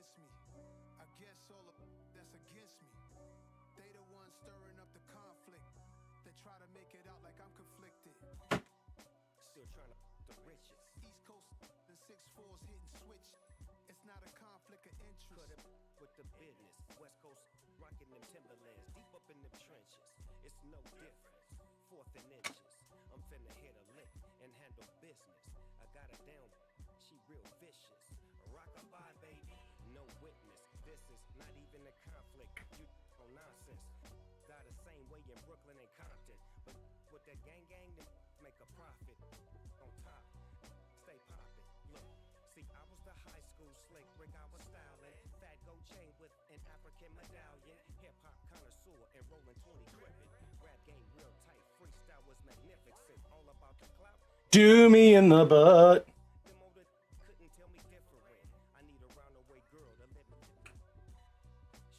against me. I guess all of that's against me. They the ones stirring up the conflict. They try to make it out like I'm conflicted. Still trying to the riches. East Coast and 6'4s hitting switch. It's not a conflict of interest. Cut it with the business. West Coast rocking them Timberlands. Deep up in them trenches. It's no difference. Fourth and inches. I'm finna hit a lick and handle business. I got her down. She real vicious. Rock-a-bye, baby. No witness. This is not even a conflict. You on nonsense. Die the same way in Brooklyn and Compton. But with that gang, they make a profit. On top, stay poppin'. Look, see, I was the high school slick Rick. I was styling. Fat gold chain with an African medallion. Hip-hop connoisseur and rolling 20 gripping. Rap game real tight. Freestyle was magnificent. All about the clout. Do me in the butt. Couldn't tell me different. I need a roundaway girl to let me.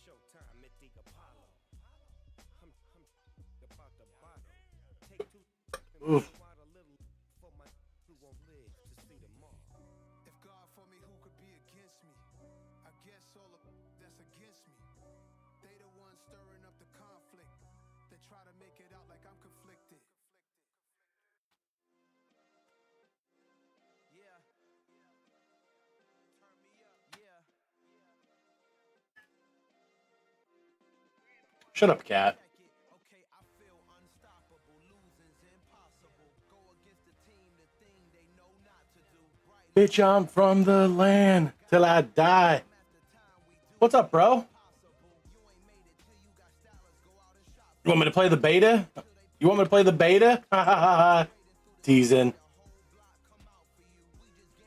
Showtime at the Apollo. I'm about the bottom. Take two. Oof. For my who won't live to see tomorrow. If God for me, who could be against me? I guess all of that's against me. They the ones stirring up the conflict. They try to make it out like I'm conflicted. Yeah. Turn me up. Yeah. Shut up, cat. Okay, I feel unstoppable. Losing's impossible. Go against the team, the thing they know not to do. Bitch, I'm from the land till I die. What's up, bro? You want me to play the beta? You want me to play the beta? Ha ha ha. Teasing.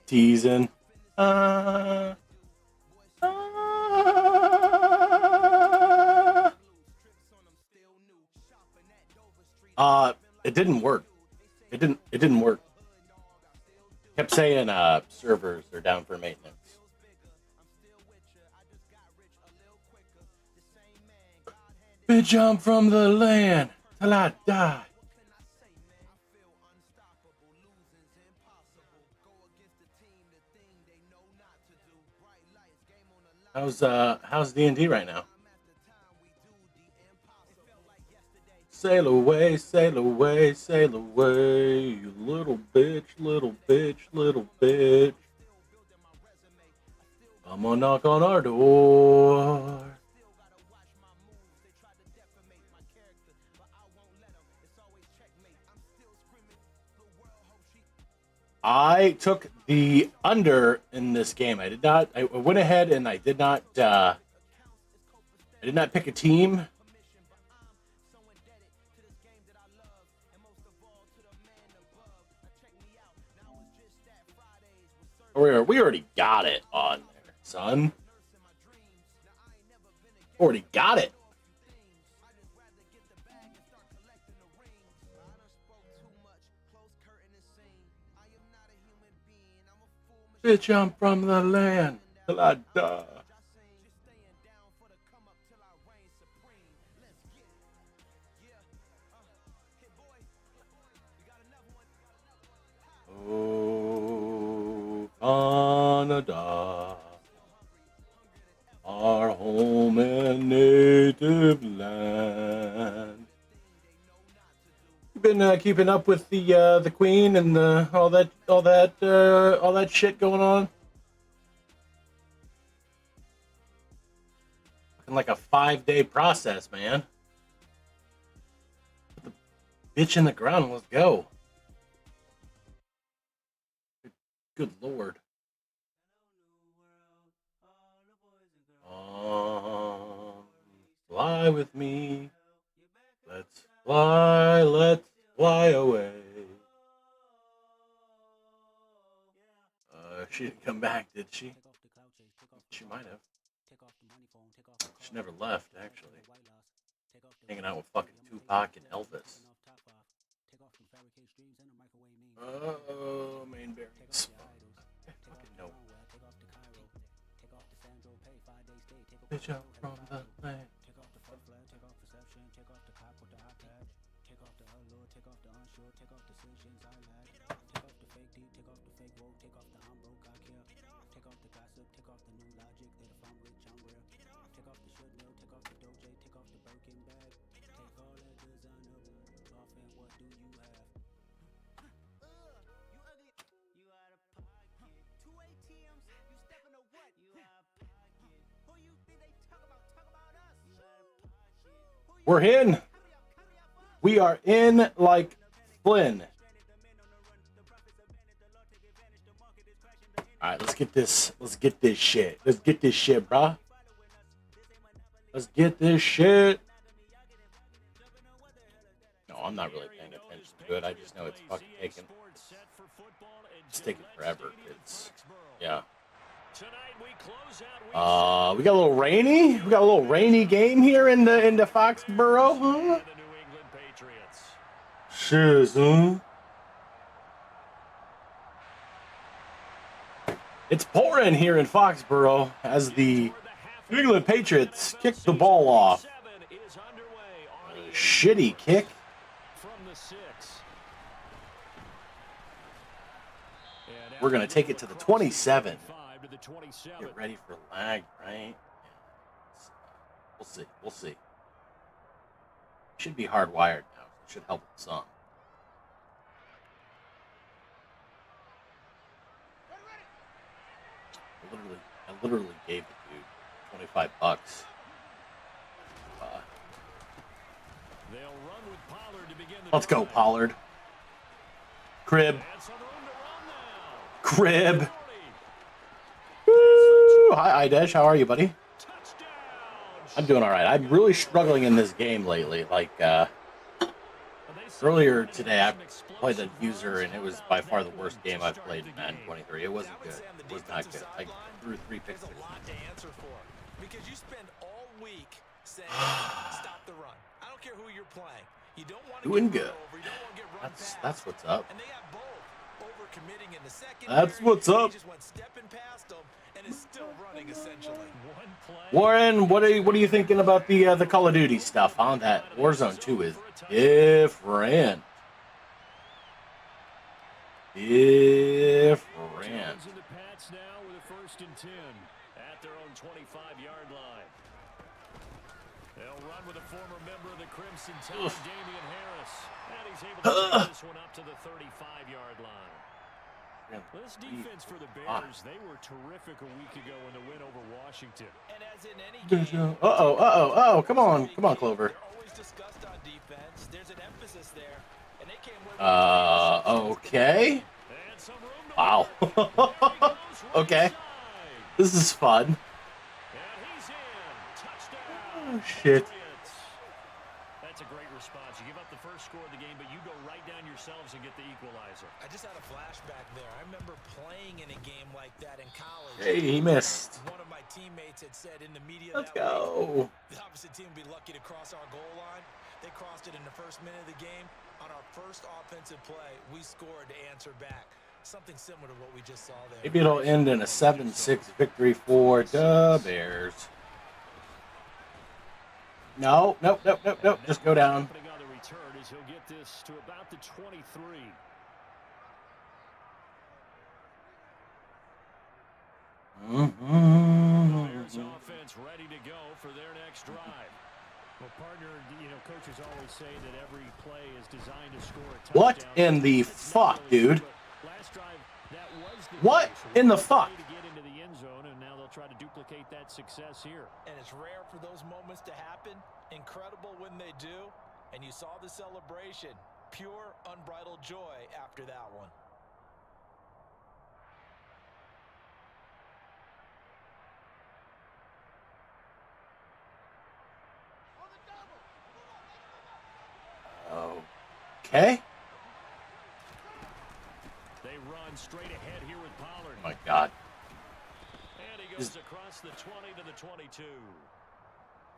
Teasing. It didn't work. It didn't work. Kept saying servers are down for maintenance. Bitch, I'm from the land till I die. How's D&D right now? Sail away, sail away, sail away, you little bitch, little bitch, little bitch. Come on, knock on our door. I took the under in this game. I went ahead and I did not pick a team. We already got it on there, son. Already got it. Bitch, I'm from the land till I die. Oh, Canada, our home and native land. You've been keeping up with the Queen and all that shit going on. Looking like a 5-day process, man. Put the bitch in the ground and let's go. Good Lord. Fly with me. Let's fly away. She didn't come back, did she? She might have. She never left, actually. Hanging out with fucking Tupac and Elvis. Oh, main bearings. Fucking no. Bitch, I'm from the land. We're in. We are in like Flynn. All right, let's get this. Let's get this shit. Let's get this shit, bruh. Let's get this shit. No, I'm not really paying attention to it. I just know it's fucking taking. It's taking forever. It's yeah. We got a little rainy. We got a little rainy game here in the Foxborough, huh? Shiz, huh? It's pouring here in Foxborough as the New England Patriots kick the ball off. A shitty kick. We're going to take it to the 27. Get ready for lag, right? We'll see. We'll see. Should be hardwired now. It should help some. I literally gave the dude $25. Let's go, Pollard. Crib. Crib. Woo! Hi, Idesh. How are you, buddy? I'm doing all right. I'm really struggling in this game lately. Like, earlier today, I played the user, and it was by far the worst game I've played in Madden 23. It wasn't good. It was not good. I threw 3 picks. Because you spend all week saying, stop the run. I don't care who you're playing. You don't want to doing good. That's what's up. And they got both. Overcommitting in the second. That's what's up. Just went stepping past them and is still running essentially. Warren, what are you thinking about the Call of Duty stuff, huh? That Warzone 2 is different. Different. The Pats now with a 1st and 10 at their own 25-yard line. They'll run with a former member of the Crimson Tide, Damian Harris. And he's able to take this one up to the 35-yard line. This defense for the Bears, they were terrific a week ago in the win over Washington. And as in any game, Come on, Clover. They're always discussed on defense. There's an emphasis there, and they came okay. Wow. Okay. This is fun. Oh, shit. That's a great response. You give up the first score of the game, but you go right down yourselves and get the equalizer. I just had a flashback there. I remember playing in a game like that in college. Hey, he missed. One of my teammates had said in the media Let's that go. the opposite team would be lucky to cross our goal line. They crossed it in the first minute of the game. On our first offensive play, we scored to answer back. Something similar to what we just saw there. Maybe it'll end in a 7-6 victory for the Bears. No. Just go down. On the return is he'll get this to about the 23. Bears offense ready to go for their next drive. Well, partner, coaches always say that every play is designed to score a touchdown. What in the fuck, dude? Last drive, that was the What in the fuck? to get into the end zone, and now they'll try to duplicate that success here. And it's rare for those moments to happen. Incredible when they do. And you saw the celebration. Pure, unbridled joy after that one. Okay. They run straight ahead here with Pollard. Oh my God. And he goes across the 20 to the 22.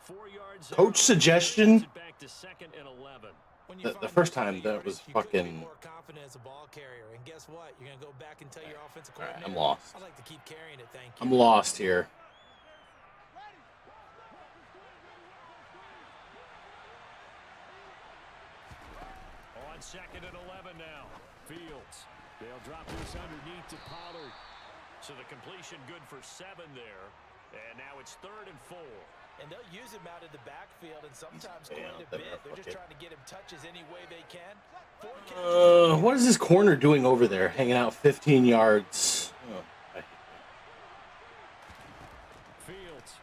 4 yards. Coach suggestion. Back to 2nd and 11. The first time that was fucking. More confident as a ball carrier, and guess what? You're gonna go back and tell your offensive All right, coordinator. I'm lost. I'd like to keep carrying it. Thank you. I'm lost here. On 2nd and 11 now. Fields. They'll drop this underneath to Pollard. So the completion good for 7 there. And now it's 3rd and 4. And they'll use him out in the backfield and sometimes quite a bit. They're just trying to get him touches any way they can. What is this corner doing over there? Hanging out 15 yards. Oh, I hate Fields.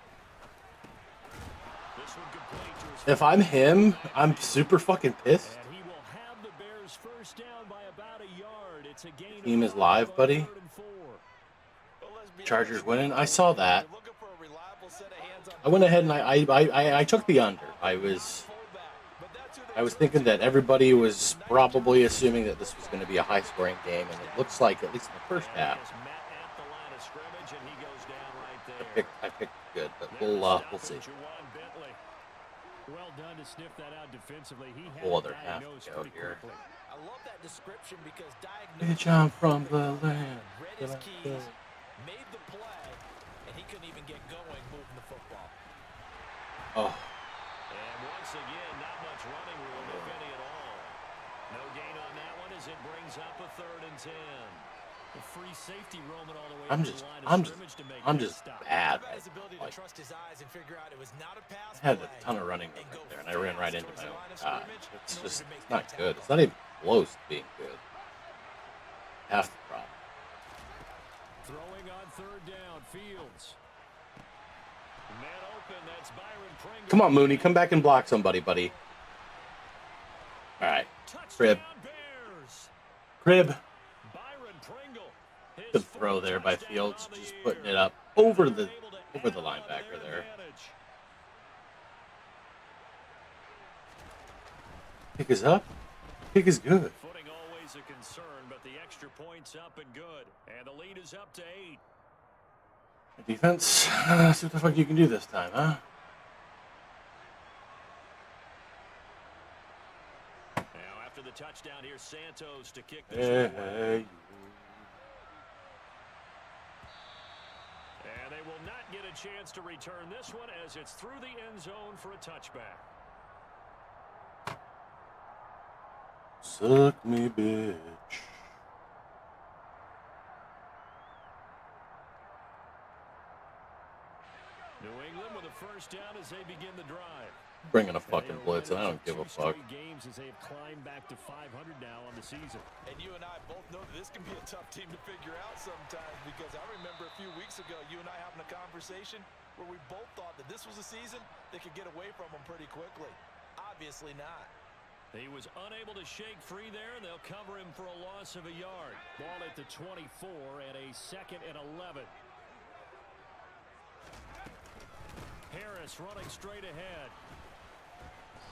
This one complete to his if I'm him, I'm super fucking pissed. and he will have the Bears first down by about a yard. It's a gain Team of is live, 5 on buddy. 3rd and 4. Well, let's be Chargers honest, winning. I saw that. they're looking for a reliable set of hands on I went ahead and I took the under. I was thinking that everybody was probably assuming that this was going to be a high-scoring game, and it looks like, at least in the first half, Is met at the line of scrimmage, and he goes down right there. I picked good, but we'll see. Juwan Bentley. Well done to sniff that out defensively. He had Whole it other half to diagnosed go pretty here. quickly. I love that description because Bitch, I'm from the land. read his keys, made the play, and he couldn't even get going moving the football. Oh, And once again, not much running room, if any at all. No gain on that one as it brings up a 3rd and 10. The free safety roaming all the way I'm up just the line of bad. scrimmage to make I'm that just stop. bad. Had his ability to Like, trust his eyes and figure out it was not a pass I had a play ton of running room and go right there, and I ran right fast into towards my the own line of guy. scrimmage It's in order just to make not that good. tackle. It's not even close to being good. Half the problem. Throwing on 3rd down, Fields. Man open, that's Byron Pringle. Come on, Mooney. Come back and block somebody, buddy. All right. Crib. Touchdown Bears. Crib. Byron Pringle. His Good throw there by touchdown Fields. on the Just year. putting it up over the Able to over the add on linebacker their there. advantage. Pick is up. Pick is good. Footing always a concern, but the extra point's up and good. And the lead is up to 8. Defense. See what the fuck you can do this time, huh? Now after the touchdown, here's Santos to kick this Hey, one away. hey. And they will not get a chance to return this one as it's through the end zone for a touchback. Suck me, bitch. New England with a first down as they begin the drive. Bringing a fucking blitz, and I don't give a fuck. Games as they have climbed back to 500 now on the season. And you and I both know that this can be a tough team to figure out sometimes because I remember a few weeks ago you and I having a conversation where we both thought that this was a season that could get away from them pretty quickly. Obviously not. He was unable to shake free there, and they'll cover him for a loss of a yard. Ball at the 24 and a 2nd and 11. Harris running straight ahead.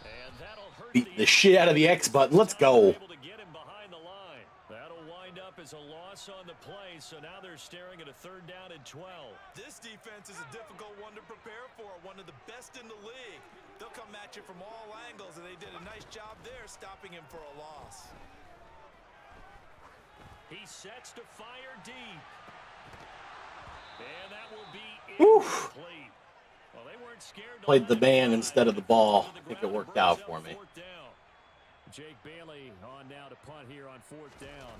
And that'll hurt Beat the shit out of the X button. Let's go. Able to get him behind the line. That'll wind up as a loss on the play, so now they're staring at a 3rd down and 12. This defense is a difficult one to prepare for, one of the best in the league. They'll come at you from all angles, and they did a nice job there stopping him for a loss. He sets to fire deep. And that will be Oof. incomplete. Well, they weren't scared to Played the let it band fly. instead of the ball. To the I think it ground, worked brings out up for me. 4th down. Jake Bailey on now to punt here on 4th down.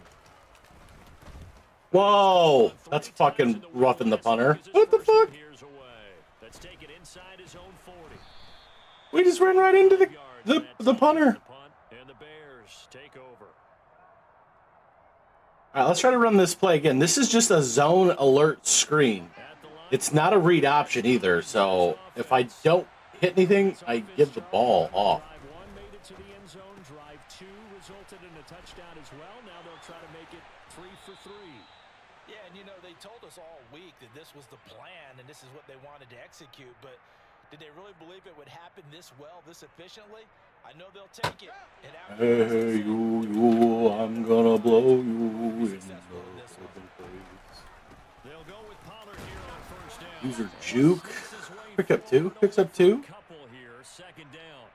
Whoa. That's fucking roughing the punter. What the fuck? Let's take it inside his own 40. We just ran right into the punter. And the Bears take over. All right, let's try to run this play again. This is just a zone alert screen. It's not a read option either, so if I don't hit anything, I give the ball off. Drive 1 made it to the end zone. Drive 2 resulted in a touchdown as well. Now they'll try to make it 3 for 3. Yeah, and you know, they told us all week that this was the plan and this is what they wanted to execute, but did they really believe it would happen this well, this efficiently? I know they'll take it. And Hey, you, I'm gonna blow you in the fucking face. They'll go with Pollard here on 1st down. User juke. Pick up 2. Picks up 2. Couple here, 2nd down.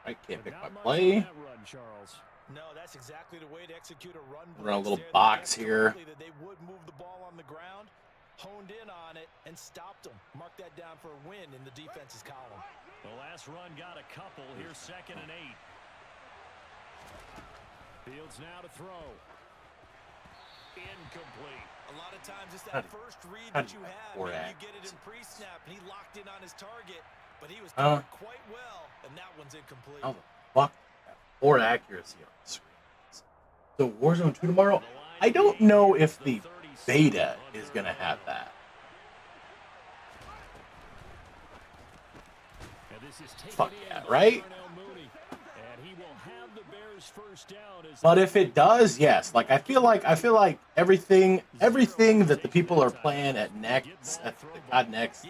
I can't pick my Not much play. on that run, Charles. no, that's exactly the way to execute a run. Run a little blitz there. They box guessed here. correctly that they would move the ball on the ground, honed in on it, and stopped them. Mark that down for a win in the defense's column. The last run got a couple. Here's 2nd and 8. Fields now to throw. Incomplete. A lot of times it's that first read that you have, and you get it in pre-snap, and he locked in on his target. but he was covered quite well, and that one's incomplete. How the fuck? Poor accuracy on the screen. So Warzone 2 tomorrow? I don't know if the beta is going to have that. Fuck yeah, right? But if it does, yes. Like I feel like everything that the people are playing at Next, at the COD Next,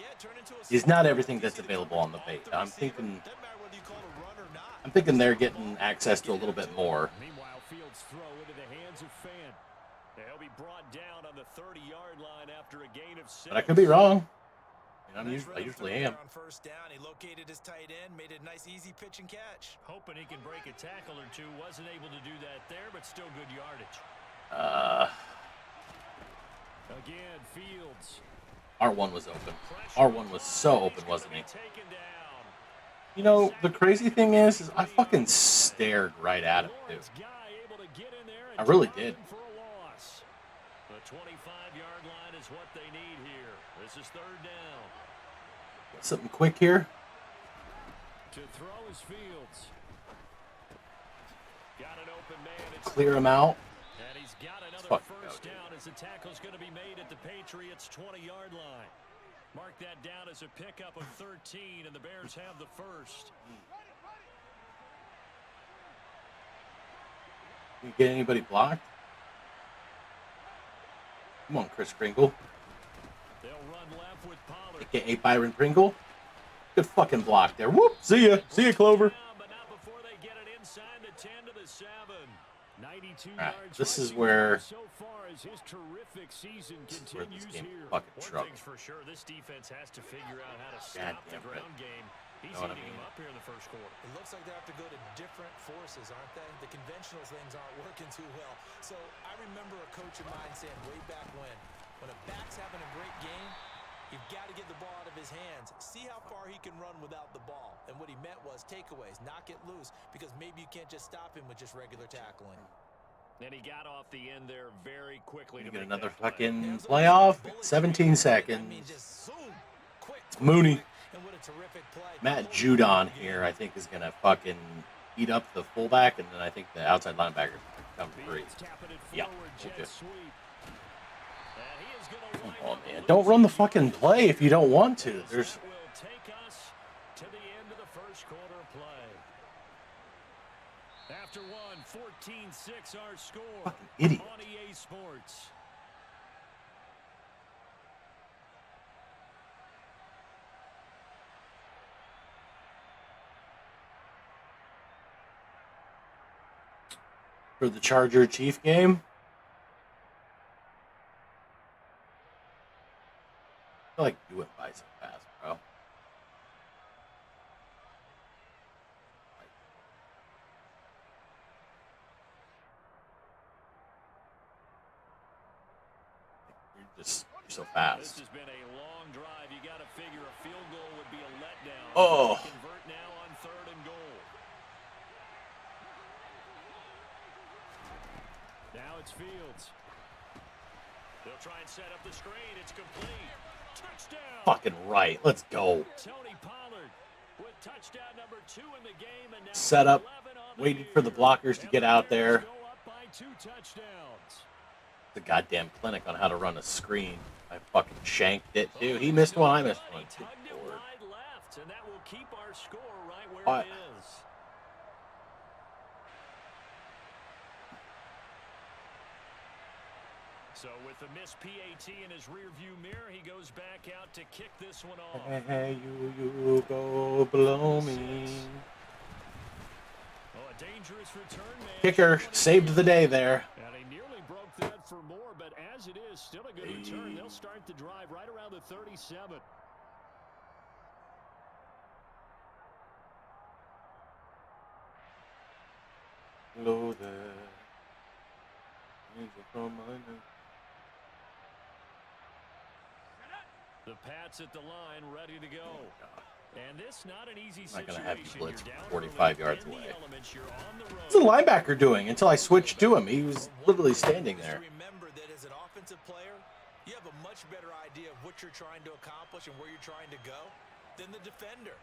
is not everything that's available on the beta. I'm thinking they're getting access to a little bit more. Meanwhile, Fields throw into the hands of Fan. They'll be brought down on the 30-yard line after a gain of 6. But I could be wrong. I usually am. On first down, he located his tight end, made a nice easy pitch and catch. Hoping he can break a tackle or two. Wasn't able to do that there, but still good yardage. Again, Fields. R1 was open. R1 was so open, wasn't he? You know, the crazy thing is I fucking stared right at him, dude. I really did. The 25-yard line is what they need here. This is third down. Something quick here. To throw is Fields. Got an open man. Clear him out. And he's got another first down as the tackle's going to be made at the Patriots' 20-yard line. Mark that down as a pickup of 13, and the Bears have the first. You get anybody blocked? Come on, Chris Kringle. They'll run left with Pollard. AKA Byron Pringle. Good fucking block there. Whoop! See ya. See ya, Clover. But not before they get it inside the 10 to the 7. 92 Right, yards. this is where so far as his terrific season continues this game here. fucking One trouble. thing's for sure, this defense has to figure out how to stop the ground game. He's eating him up here in the first quarter. It looks like they have to go to different forces, aren't they? The conventional things aren't working too well. So I remember a coach of mine saying way back when a back's having a great game, you've got to get the ball out of his hands. See how far he can run without the ball. And what he meant was takeaways, knock it loose, because maybe you can't just stop him with just regular tackling. And he got off the end there very quickly. You get another fucking playoff. 17 seconds. It's Mooney. Matt Judon here, I think, is going to fucking eat up the fullback, and then I think the outside linebacker come free. Yeah, we'll do. Come on, man. Don't run the fucking play if you don't want to. There's... Will take us to the end of the first quarter play. After one, 14-6 our score. Fucking idiot. On EA Sports. For the Charger Chief game. I feel like you went by so fast, bro. You're so fast. This has been a long drive. You got to figure a field goal would be a letdown. Oh. Convert now on 3rd and goal. Now it's Fields. They'll try and set up the screen. It's complete. Touchdown. Fucking right. Let's go. Tony Pollard with touchdown number 2 in the game, and now set up. Waiting for the blockers to get out there. Go up by 2 touchdowns. The goddamn clinic on how to run a screen. I fucking shanked it, dude. He missed one. I missed one. He tugged it wide left, and that will keep our score right where What? it is. So with the missed PAT in his rearview mirror, he goes back out to kick this one off. Hey, you go below me. Oh, a dangerous return, man. Kicker saved the day there. And he nearly broke that for more, but as it is, still a good return. They'll start the drive right around the 37. Hello there. Angel from my name. The Pats at the line, ready to go. And this not an easy I'm not situation. gonna have you blitz You're down 45 early yards in the away. elements. You're on the road. What's the linebacker doing until I switched to him? He was literally standing there. Remember that as an offensive player, you have a much better idea of what you're trying to accomplish and where you're trying to go than the defender.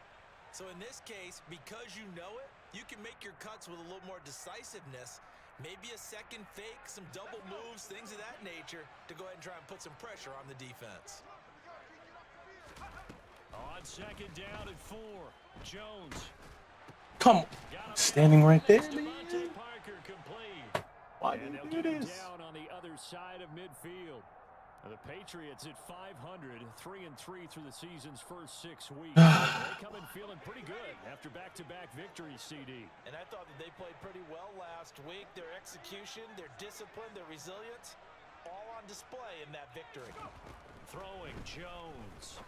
So in this case, because you know it, you can make your cuts with a little more decisiveness. Maybe a second fake, some double moves, things of that nature to go ahead and try and put some pressure on the defense. On second down and 4, Jones. Come on. Standing right there, man. Parker complete. Why And did they'll you do get him this? down on the other side of midfield. The Patriots at 500, 3-3 through the season's first 6 weeks. They come in feeling pretty good after back-to-back victories, CD. And I thought that they played pretty well last week. Their execution, their discipline, their resilience, all on display in that victory. Throwing Jones.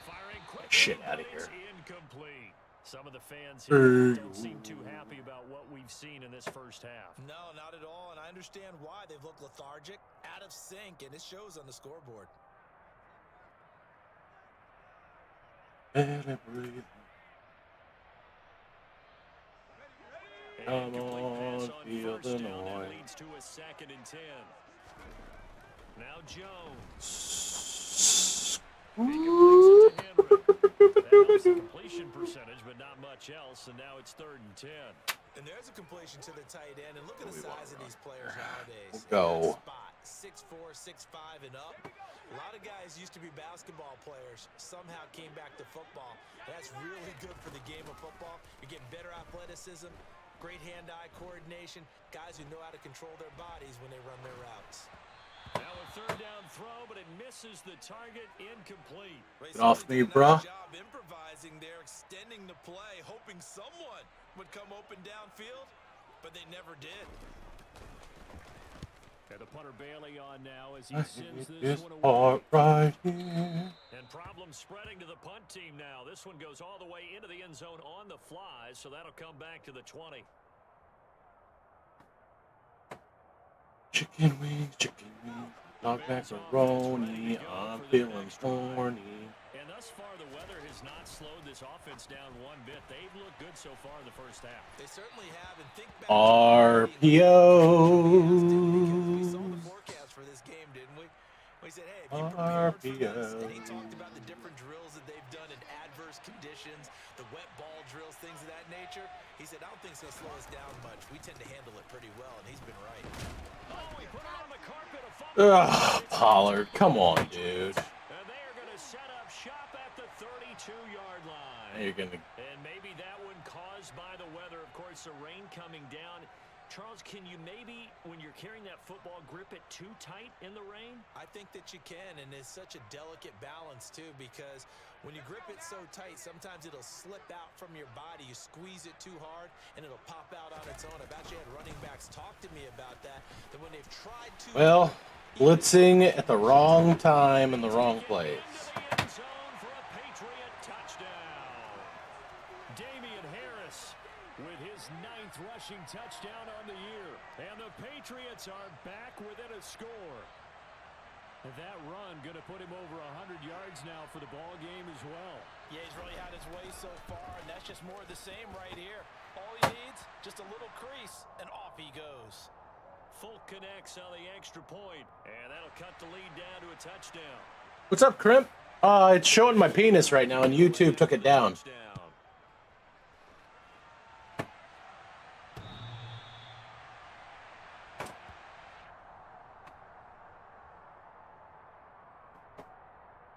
Firing quick. Shit out of here. Incomplete. Some of the fans here don't seem too happy about what we've seen in this first half. No, not at all, and I understand why. They've looked lethargic, out of sync, and it shows on the scoreboard. Come on, feel the noise. Leads to a 2nd and 10. Now Jones. That helps the completion percentage, but not much else, and now it's 3rd and 10. And there's a completion to the tight end, and look at the size of these players nowadays. Go. 6'4", 6'5", and up. A lot of guys used to be basketball players, somehow came back to football. That's really good for the game of football. You're getting better athleticism, great hand-eye coordination, guys who know how to control their bodies when they run their routes. Now a 3rd down throw, but it misses the target, incomplete. Get off me, bruh. Job improvising there, extending the play, hoping someone would come open downfield, but they never did. And the punter Bailey on now as he sends this one part away. right here. And problems spreading to the punt team now. This one goes all the way into the end zone on the fly, so that'll come back to the 20. Chicken wings, dog macaroni, I'm feeling horny. And thus far, the weather has not slowed this offense down one bit. They've looked good so far in the first half. They certainly have. And think back RPOs. we saw the forecast for this game, didn't we? We said, hey, have you prepared for this? And he talked about the different drills that they've done in adverse conditions, the wet ball drills, things of that nature. He said, I don't think it's going to slow us down much. We tend to handle it pretty well, and he's been right. Oh, he put it on the carpet. Ugh, Pollard, come on, dude. And they are going to set up shop at the 32-yard line. You're gonna. And maybe that one caused by the weather. Of course, the rain coming down. Charles, can you maybe, when you're carrying that football, grip it too tight in the rain? I think that you can, and it's such a delicate balance, too, because when you grip it so tight, sometimes it'll slip out from your body. You squeeze it too hard, and it'll pop out on its own. I've actually had running backs talk to me about that, that when they've tried to... Well, blitzing at the wrong time in the wrong place. With his 9th rushing touchdown on the year. And the Patriots are back within a score. And that run going to put him over 100 yards now for the ball game as well. Yeah, he's really had his way so far, and that's just more of the same right here. All he needs, just a little crease, and off he goes. Folk connects on the extra point, and that'll cut the lead down to a touchdown. What's up, Crimp? It's showing my penis right now, and YouTube took it down.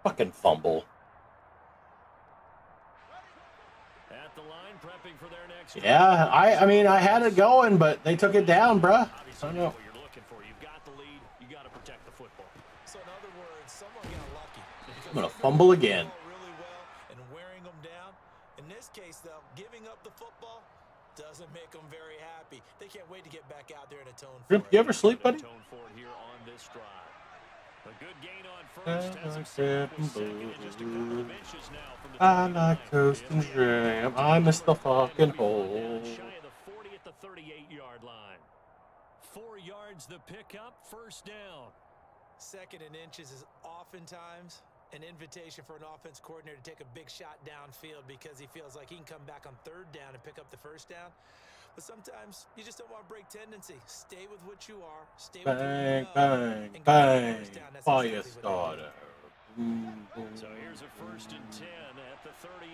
Fucking fumble. At the line, prepping for their next Yeah, I mean, I had it going, but they took it down, bruh. Obviously, I know. what you're looking for. You've got the lead. You got to protect the football. So in other words, someone got lucky. I'm gonna fumble again. Really well and wearing them down. In this case, though, giving up the football doesn't make them very happy. They can't wait to get back out there and atone for Crimp, it. you ever sleep, buddy? Atone for it here on this drive. A good gain on first. Has him set up with second and just a couple of inches now from the I 39. like toast and jam. I miss the fucking hole. Shy of the 40 at the 38-yard line. 4 yards the pickup, first down. Second and inches is oftentimes an invitation for an offense coordinator to take a big shot downfield because he feels like he can come back on 3rd down and pick up the first down. But sometimes you just don't want to break tendency. Stay with what you are. Stay with Bang, what you know, bang, and go for the bang. first down. That's Fire exactly what they did. starter. So here's a 1st and 10 at the 38.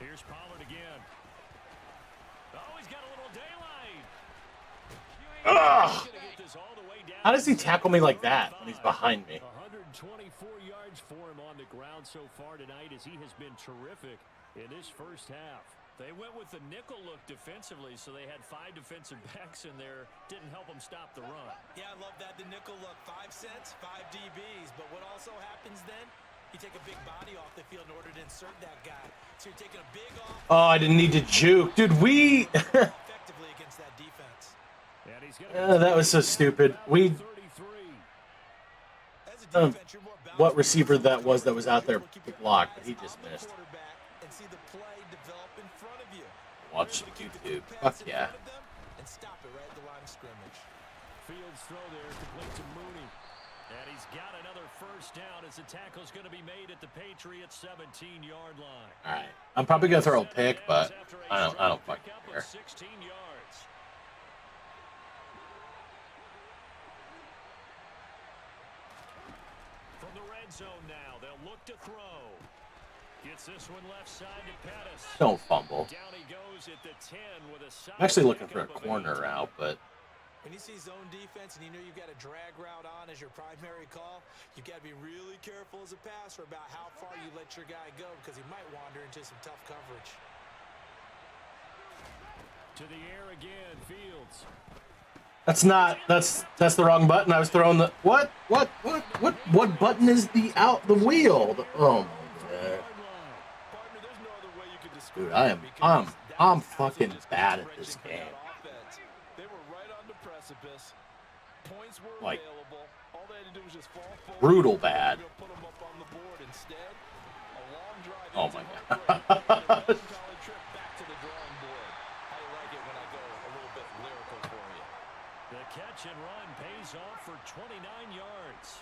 Here's Pollard again. Oh, he's got a little daylight. Ugh. How does he tackle me like that when he's behind me? 124 yards for him on the ground so far tonight as he has been terrific in this first half. They went with the nickel look defensively, so they had 5 defensive backs in there. Didn't help them stop the run. Yeah, I love that. The nickel look, 5 cents, 5 DBs. But what also happens then, you take a big body off the field in order to insert that guy. So you're taking a big off. Oh, I didn't need to juke. Dude, we... effectively against that defense. That was so stupid. We... what receiver that was out there blocked, but he just missed. Watch YouTube. Fuck yeah. And stop it right at the line of scrimmage. Fields throw there, complete to Mooney. And he's got another 1st down as the tackle's going to be made at the Patriots 17-yard line. All right. I'm probably going to throw a pick, but I don't fucking care. 16 yards. From the red zone now, they'll look to throw. Gets this one left side to Pettis. Don't fumble. Down he goes at the 10 with a I'm actually looking for a corner route, but when you see zone defense and you know you've got a drag route on as your primary call, you've got to be really careful as a passer about how far you let your guy go because he might wander into some tough coverage. To the air again, Fields. that's the wrong button. I was throwing the what button is the wheel? Oh my god. Dude, I'm fucking bad at this game. They were right on the precipice. Points were Like, available. All they had to do was just fall forward. brutal bad. Put them up on the board instead. A long drive. Oh my god. Trip back to the drawing board. How you like it when I go a little bit lyrical for you? The catch and run pays off for 29 yards.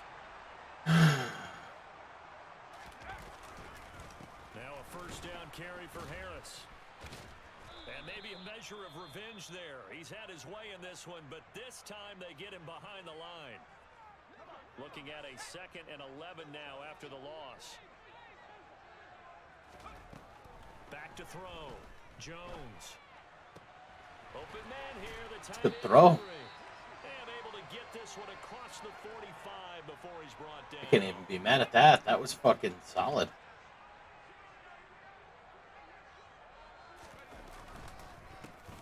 Now a 1st down carry for Harris. And maybe a measure of revenge there. He's had his way in this one, but this time they get him behind the line. Looking at a 2nd and 11 now after the loss. Back to throw. Jones. Open man here. The tight Good throw. And able to get this one across the 45 before he's brought down. I can't even be mad at that. That was fucking solid.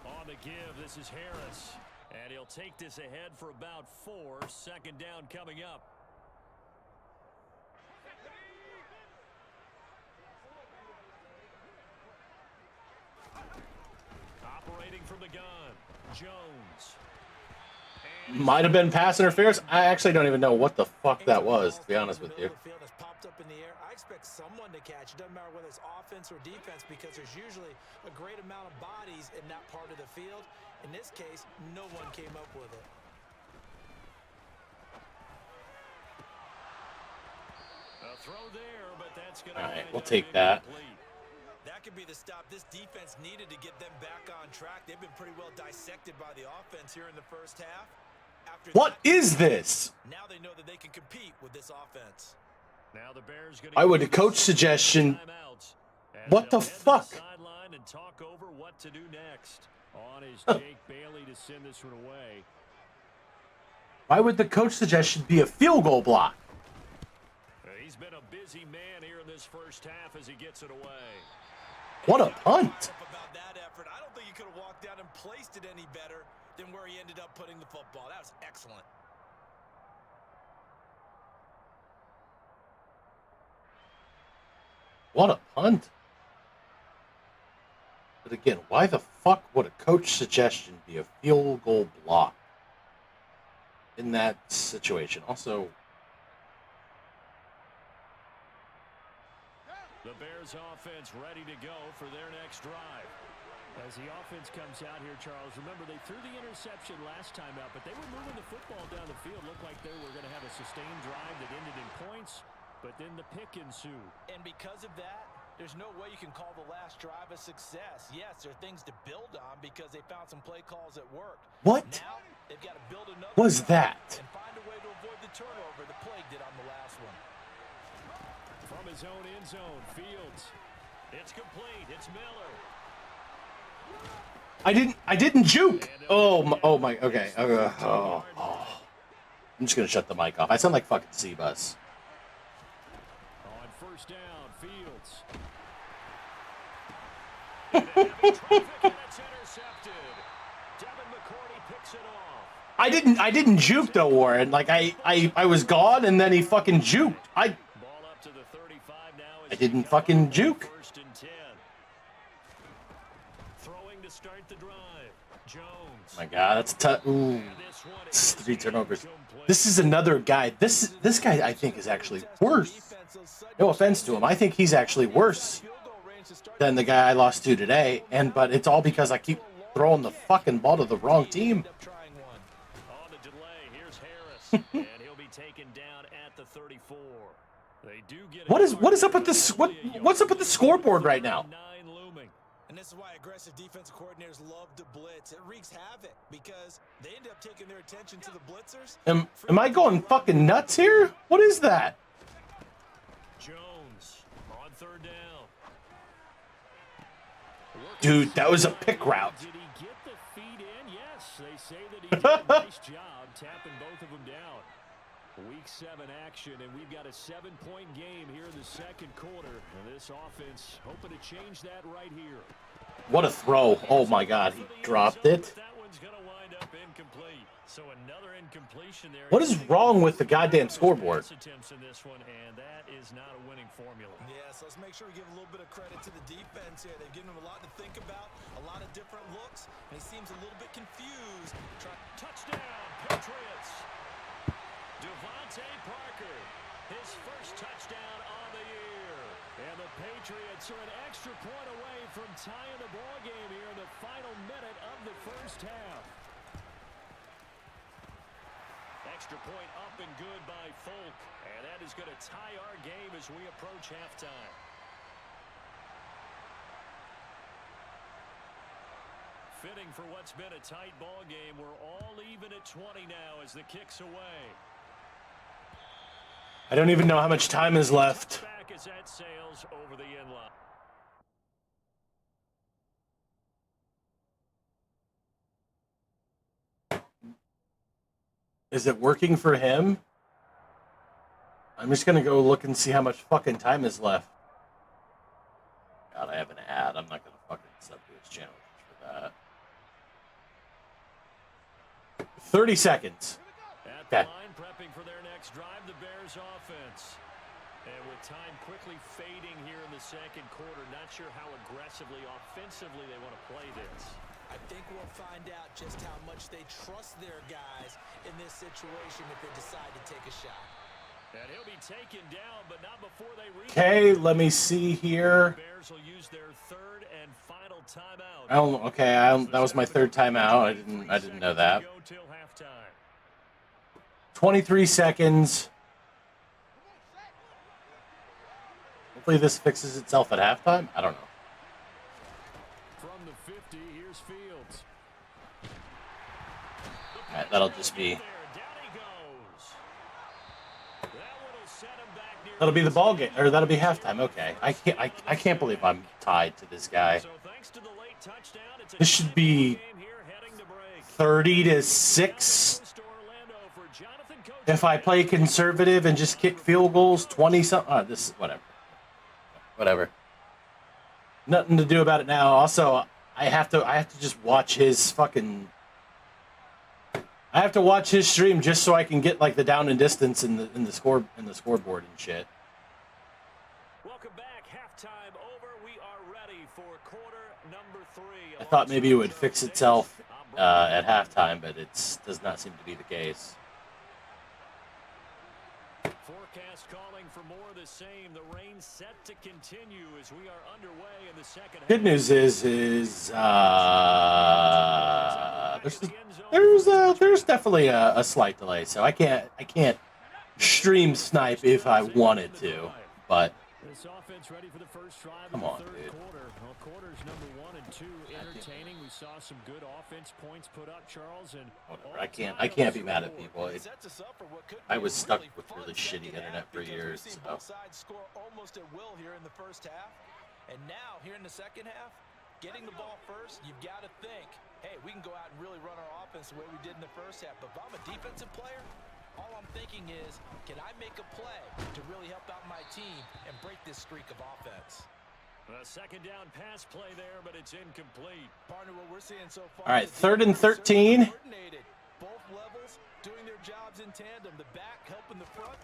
On the give, this is Harris. And he'll take this ahead for about 4. 2nd down coming up. Operating from the gun, Jones. Might have been pass interference. I actually don't even know what the fuck that was, to be honest with you. I expect someone to catch. It doesn't matter whether it's offense or defense because there's usually a great amount of bodies in that part of the field. In this case, no one came up with it. A throw there, but that's going to. All right, we'll take that. That could be the stop this defense needed to get them back on track. They've been pretty well dissected by the offense here in the first half. What is this? Now they know that they can compete with this offense. Now the Bears Why would a coach suggestion? What the fuck? Sideline and talk over what to do next. On is Jake Bailey to send this one away. Why would the coach suggestion be a field goal block? He's been a busy man here in this first half as he gets it away. What a punt! About that effort, I don't think he could have walked down and placed it any better than where he ended up putting the football. That was excellent. What a punt. But again, why the fuck would a coach suggestion be a field goal block in that situation? Also, the Bears offense ready to go for their next drive. As the offense comes out here, Charles, remember they threw the interception last time out, but they were moving the football down the field. Looked like they were going to have a sustained drive that ended in points, but then the pick ensued. And because of that, there's no way you can call the last drive a success. Yes, there are things to build on because they found some play calls that worked. What now, they've got to build another was that? and find a way to avoid the turnover the Plague did on the last one. From his own end zone, Fields. It's complete. It's Miller. I didn't juke. Oh my. Okay. Oh. I'm just gonna shut the mic off. I sound like fucking C-Bus. On first down, Fields. And it's intercepted. Devin McCourty picks it off. I didn't juke though, Warren. Like I was gone and then he fucking juked. Ball up to the 35 now. I didn't fucking juke. First and 10. Throwing to start the drive. Jones. Oh my God, that's tough. Ooh, it's 3 turnovers. This is another guy. This guy I think is actually worse. No offense to him, I think he's actually worse than the guy I lost to today. But it's all because I keep throwing the fucking ball to the wrong team. On the delay, here's Harris, and he'll be taken down at the 34. They do get What is up with this? What's up with the scoreboard right now? 9 looming. And this is why aggressive defensive coordinators love to blitz. It wreaks havoc because they end up taking their attention to the blitzers. Am I going fucking nuts here? What is that? Jones on third down. Dude, that was a pick route. Did he get the feet in? Yes, they say that he did a nice job tapping both of them down. Week 7 action, and we've got a 7-point game here in the second quarter. And this offense hoping to change that right here. What a throw. Oh my God, he dropped it. That one's going to wind up incomplete. So another incompletion there. What is wrong with the goddamn scoreboard? Attempts in this one, and that is not a winning formula. Yes, let's make sure we give a little bit of credit to the defense here. They've given him a lot to think about, a lot of different looks, and he seems a little bit confused. Touchdown, Patriots. Devontae Parker, his first touchdown on the year. And the Patriots are an extra point away from tying the ball game here in the final minute of the first half. Extra point up and good by Folk. And that is going to tie our game as we approach halftime. Fitting for what's been a tight ball game. We're all even at 20 now as the kick's away. I don't even know how much time is left. Back as that sails over the end line. Is it working for him? I'm just gonna go look and see how much fucking time is left. God, I have an ad. I'm not gonna fucking sub to his channel for that. 30 seconds. At the line, prepping for their next drive, the Bears offense. And with time quickly fading here in the second quarter, not sure how aggressively, offensively they want to play this. I think we'll find out just how much they trust their guys in this situation if they decide to take a shot. And he'll be taken down, but not before they reach. Okay, let me see here. The Bears will use their third and final timeout. That was my third timeout. I didn't know that. 23 seconds. Hopefully this fixes itself at halftime. I don't know. From the 50, here's Fields. All right, that'll just be. That'll be the ball game, or that'll be halftime. Okay, I can't believe I'm tied to this guy. This should be 30-6. If I play conservative and just kick field goals, 20-something. This is whatever. Nothing to do about it now. Also, I have to just watch his fucking. I have to watch his stream just so I can get like the down and distance in the scoreboard and shit. Welcome back. Halftime over. We are ready for quarter number 3. I thought maybe it would fix itself at halftime, but it does not seem to be the case. Forecast calling for more of the same. The rain set to continue as we are underway in the second half. Good news is there's definitely a slight delay, so I can't stream snipe if I wanted to, but This offense ready for the first drive Come of on, the third dude. quarter. Well, quarters number 1 and 2 entertaining. We saw some good offense points put up, Charles, and Whatever. I can't be mad at people. It sets us up for what could I be was a stuck really with fun really shitty second internet half for because years. We've seen So. both sides score almost at will here in the first half. And now, here in the second half, getting the ball first, you've got to think, hey, we can go out and really run our offense the way we did in the first half. But if I'm a defensive player, all I'm thinking is, can I make a play to really help out my team and break this streak of offense? a second down pass play there, but it's incomplete. Partner, what we're seeing so far. All right, is the 3rd and defense 13. coordinated. Both levels doing their jobs in tandem. The back helping the front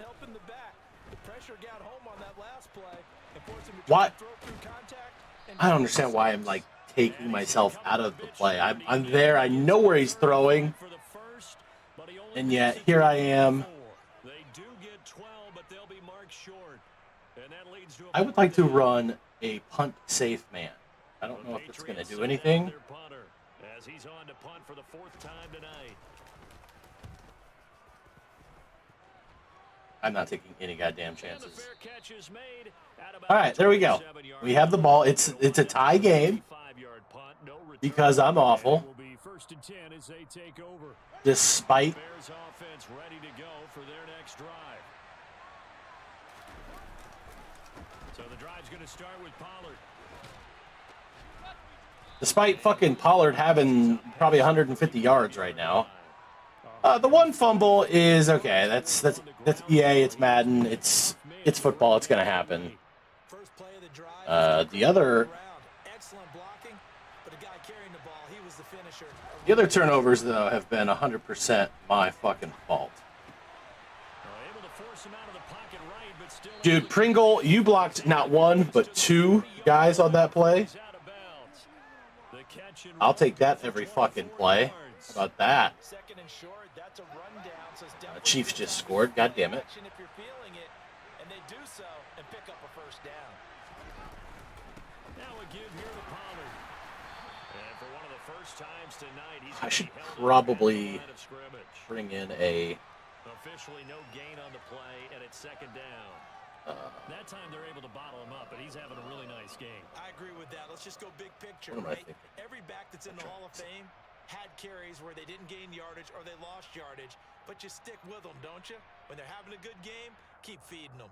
helping the back. The pressure got home on that last play and forced him to try to throw through contact. I don't understand why I'm like taking myself out of the play. I'm there. I know where he's throwing, and yet here I am. They do get 12, but they'll be marked short. And that leads to I would like to run a punt safe man. I don't know if it's going to do anything. As he's on to punt for the 4th time tonight. I'm not taking any goddamn chances. And the fair catch is made at about All right, there we go. We have the ball. It's a tie game because I'm awful. Will be 1st and 10 as they take over. Despite Bears offense ready to go for their next drive. So the drive's going to start with Pollard. despite fucking Pollard having probably 150 yards right now. The one fumble is okay. That's EA. It's Madden. It's football. It's gonna happen. The other turnovers though have been 100% my fucking fault. Dude, Pringle, you blocked not one but two guys on that play. I'll take that every fucking play. How about that? Chiefs just scored. God damn it. I should probably bring in a... Officially no gain on the play, and it's 2nd down. That time they're able to bottle him up, but he's having a really nice game. I agree with that. Let's just go big picture, What am I right? thinking? Every back that's in the Hall of Fame had carries where they didn't gain yardage or they lost yardage, but you stick with them, don't you? When they're having a good game, keep feeding them.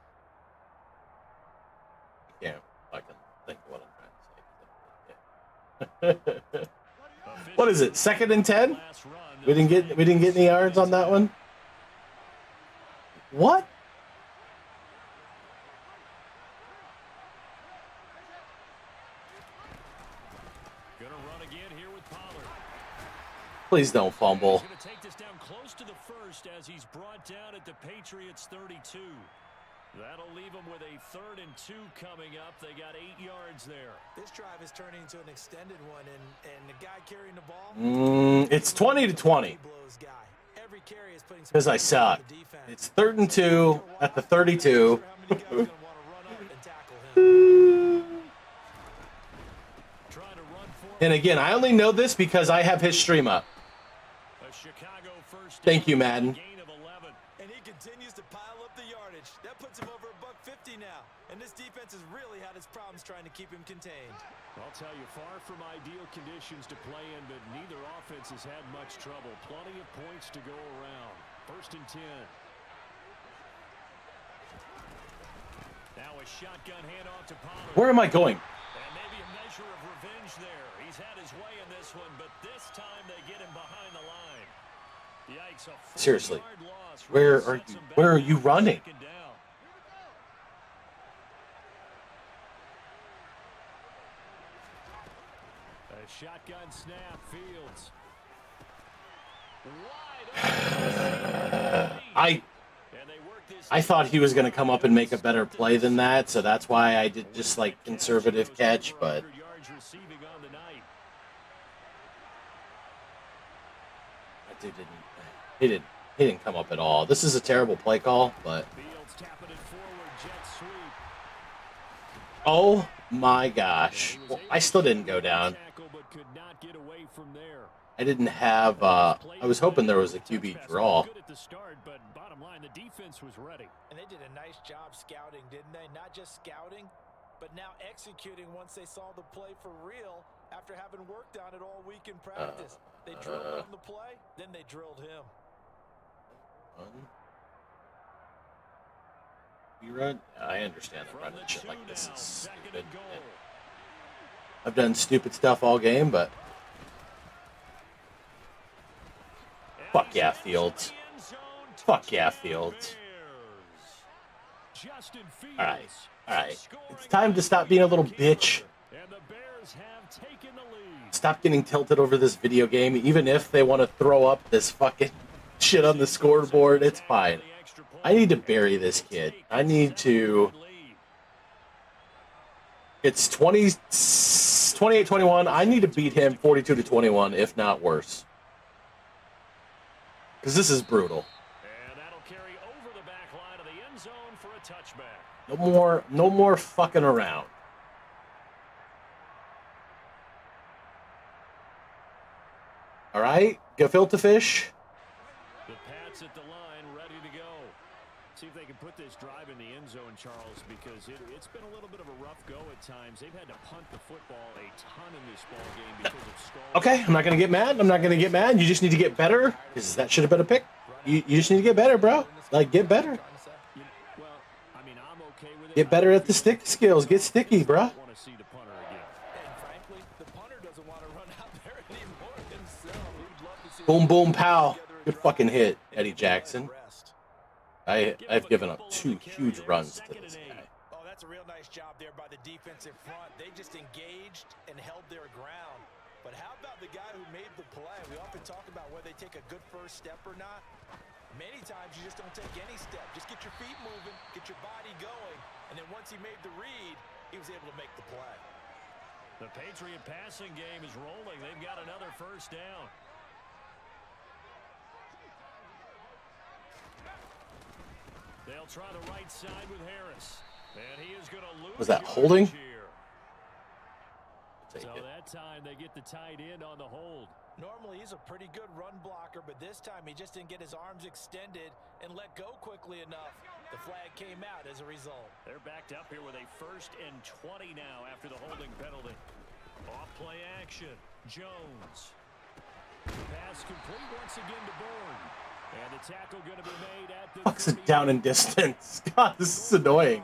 Yeah, I can think of what I'm trying to say. What is it? 2nd and 10? We didn't get any yards on that one. What? Gonna run again here with Pollard. Please don't fumble. He's gonna take this down close to the first as he's brought down at the Patriots 32. That'll leave them with a 3rd and 2 coming up. They got 8 yards there. This drive is turning into an extended one, and the guy carrying the ball. It's 20-20 because I suck. It's 3rd and 2 at the 32. And again, I only know this because I have his stream up. Thank you, Madden. And he continues to pile up the yardage. That puts him over $150 now. And this defense has really had its problems trying to keep him contained. I'll tell you, far from ideal conditions to play in, but neither offense has had much trouble. Plenty of points to go around. 1st and 10. Now a shotgun handoff to Pollard. Where am I going? And maybe a measure of revenge there. He's had his way in this one, but this time they get him behind the line. Yikes, Seriously, where are you running? A shotgun snap, Fields. I thought he was going to come up and make a better play than that, so that's why I did just like conservative catch, but that dude he didn't come up at all. This is a terrible play call, but oh my gosh. Well, I still didn't go down. I didn't have. I was hoping there was a QB draw. Good at the start, but bottom line, the defense was ready. And they did a nice job scouting, didn't they? Not just scouting, but now executing once they saw the play for real after having worked on it all week in practice. They drilled on the play, then they drilled him. You run? I understand that running shit like this is stupid. I've done stupid stuff all game, but fuck yeah, Fields. Fuck yeah, Fields. All right. It's time to stop being a little bitch. Stop getting tilted over this video game. Even if they want to throw up this fucking shit on the scoreboard, it's fine. I need to bury this kid. I need to... It's 28-21. I need to beat him 42-21, if not worse. Because this is brutal. And that'll carry over the back line of the end zone for a touchback. No more fucking around. All right, gefilte fish. The Pats at the line, ready to go. See if they can put this drive in the end zone, Charles, because it's been a little bit of a rough go at times. They've had to punt the football a ton in this ball game because of stalling. Okay, I'm not going to get mad. You just need to get better, because that should have been a pick. You just need to get better, bro. Like, get better. Well, I mean, I'm okay with it. Get better at the stick skills. Get sticky, bro. Want to see the punter again. And frankly, the punter doesn't want to run out there anymore himself. He'd love to see Boom, boom, pow. Good fucking hit, Eddie Jackson. I've given up 2 huge runs to this guy. Oh, that's a real nice job there by the defensive front. They just engaged and held their ground. But how about the guy who made the play? We often talk about whether they take a good first step or not. Many times you just don't take any step. Just get your feet moving, get your body going, and then once he made the read, he was able to make the play. The Patriot passing game is rolling. They've got another first down. They'll try the right side with Harris. And he is going to lose. Was that holding? So that time they get the tight end on the hold. Normally he's a pretty good run blocker, but this time he just didn't get his arms extended and let go quickly enough. The flag came out as a result. They're backed up here with a 1st and 20 now after the holding penalty. Off play action. Jones. Pass complete once again to Bourne. And the tackle going to be made at the Fucks it down in distance. God, this is annoying.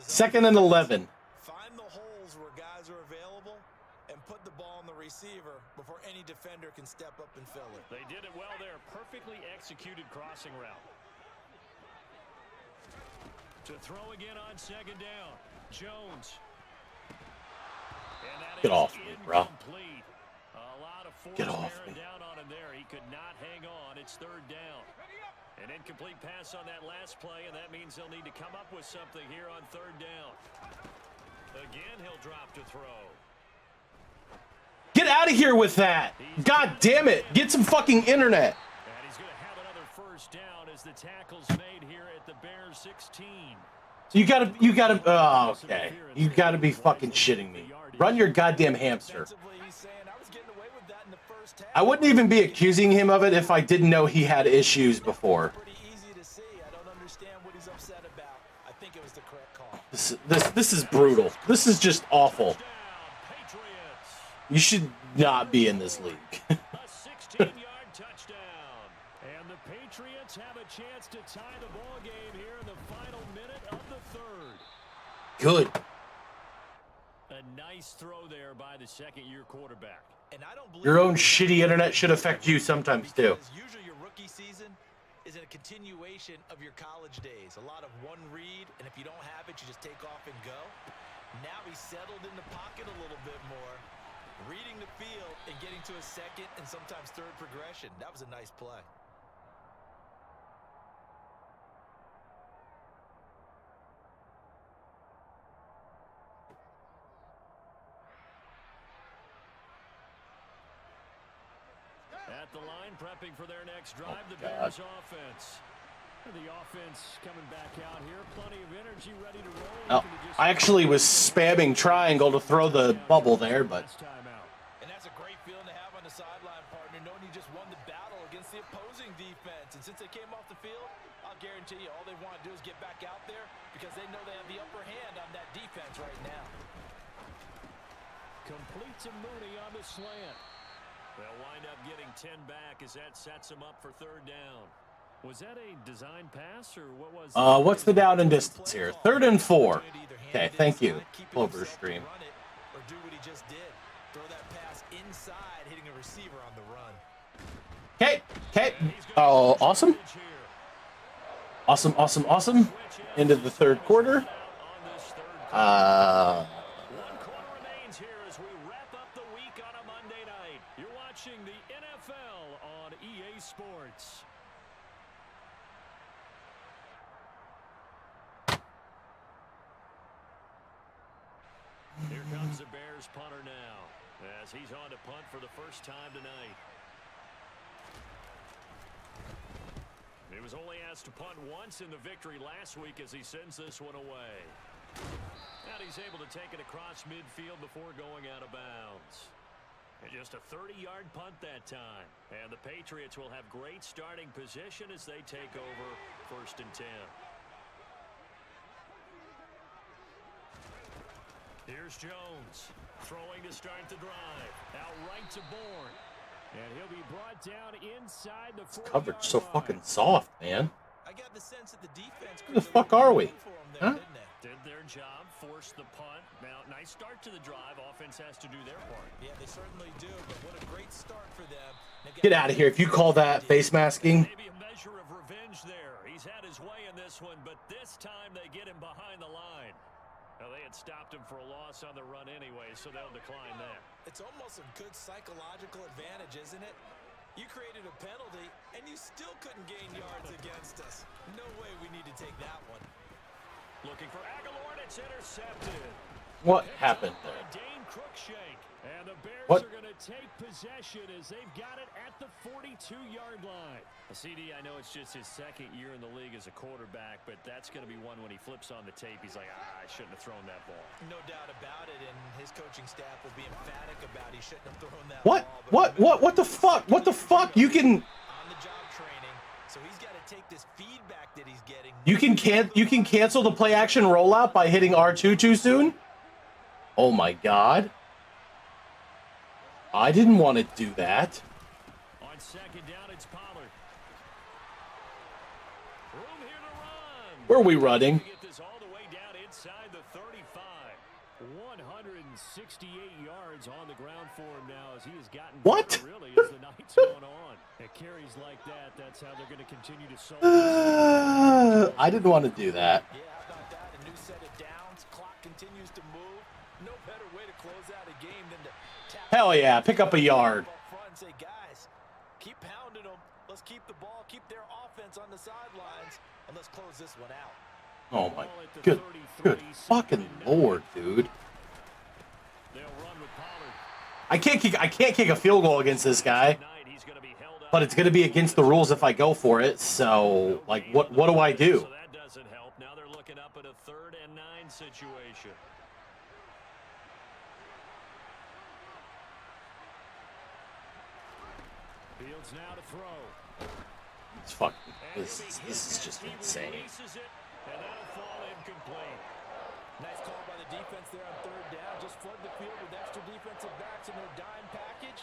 2nd and 11. Find the holes where guys are available and put the ball on the receiver before any defender can step up and fill it. They did it well there. Perfectly executed crossing route. To throw again on 2nd down. Jones. And that Get off me, bro. A lot of force Get off me. down on him there. He could not hang on. It's 3rd down. An incomplete pass on that last play, and that means they'll need to come up with something here on 3rd down. Again, he'll drop to throw. Get out of here with that. God damn it. Get some fucking internet. And he's going to have another first down as the tackle's made here at the Bears 16. You gotta, oh, okay. You gotta be fucking shitting me. Run your goddamn hamster. I wouldn't even be accusing him of it if I didn't know he had issues before. This is brutal. This is just awful. You should not be in this league. A 16-yard touchdown. And the Patriots have a chance to tie the ball game here in the final minute of the 3rd. Good. A nice throw there by the 2nd-year quarterback. And I don't believe Your own shitty internet should affect you sometimes too. Usually your rookie season is a continuation of your college days. A lot of one read, and if you don't have it, you just take off and go. Now he's settled in the pocket a little bit more, reading the field and getting to a 2nd and sometimes 3rd progression. That was a nice play. At the line, prepping for their next drive, the Bears offense. The offense coming back out here, plenty of energy, ready to roll. Oh, I actually was spamming triangle to throw the bubble there, but a great feeling to have on the sideline, partner, knowing you just won the battle against the opposing defense. And since they came off the field, I'll guarantee you all they want to do is get back out there because they know they have the upper hand on that defense right now. Completes a Mooney on the slant. They'll wind up getting 10 back as that sets them up for third down. Was that a design pass or what was it? What's the down and distance here? 3rd and 4. Okay, thank you, Clover stream. Or do what he just did. Throw that pass inside, hitting a receiver on the run. Okay, okay. Oh, awesome. Awesome, awesome, awesome. Into the third quarter. One quarter remains here as we wrap up the week on a Monday night. You're watching the NFL on EA Sports. Here comes the Bears punter now, as he's on to punt for the first time tonight. He was only asked to punt once in the victory last week as he sends this one away. And he's able to take it across midfield before going out of bounds. And just a 30-yard punt that time. And the Patriots will have great starting position as they take over 1st and 10. Here's Jones, throwing to start the drive. Out right to Bourne. And he'll be brought down inside the 40-yard Coverage so line. fucking soft, man. I got the sense that the defense Who the fuck are we? Huh? Did their job, forced the punt. Now, nice start to the drive. Offense has to do their part. Yeah, they certainly do, but what a great start for them. Get out of here. If you call that face masking. Maybe a measure of revenge there. He's had his way in this one, but this time they get him behind the line. Now, they had stopped him for a loss on the run anyway, so they'll decline that. It's almost a good psychological advantage, isn't it? You created a penalty, and you still couldn't gain yards against us. No way we need to take that one. Looking for Aguilar, and it's intercepted. What happened there? Dane Cruikshank. And the Bears What? are going to take possession as they've got it at the 42-yard line. CD, I know it's just his second year in the league as a quarterback, but that's going to be one when he flips on the tape. He's like, I shouldn't have thrown that ball. No doubt about it, and his coaching staff will be emphatic about he shouldn't have thrown that What? ball. What the fuck? What the fuck? You can On-the-job training, so he's got to take this feedback that he's getting. you can cancel the play action rollout by hitting R2 too soon? Oh my god. I didn't want to do that. On second down, it's Pollard. Room here to run. Where are we running? Get this all the way down inside the 35. 168 yards on the ground for him now as he has gotten What? better, really, as the night's going on. It carries like that. That's how they're going to continue to solve I didn't want to do that. Yeah, how about that? A new set of downs. Clock continues to move. No better way to close out a game than to tap. Hell yeah, pick up a yard. Up front and say, guys, keep pounding them. Let's keep the ball, keep their offense on the sidelines, and let's close this one out. Oh my good fucking lord, dude. They'll run with Pollard. I can't kick a field goal against this guy. He's going to be held up. But it's gonna be against the rules if I go for it, so like what do I do? So that doesn't help. Now they're looking up at a 3rd and 9 situation. Fields now to throw. It's fucking this is just insane. Releases it, and that'll fall incomplete. Nice call by the defense there on 3rd down. Just flood the field with extra defensive backs in their dime package.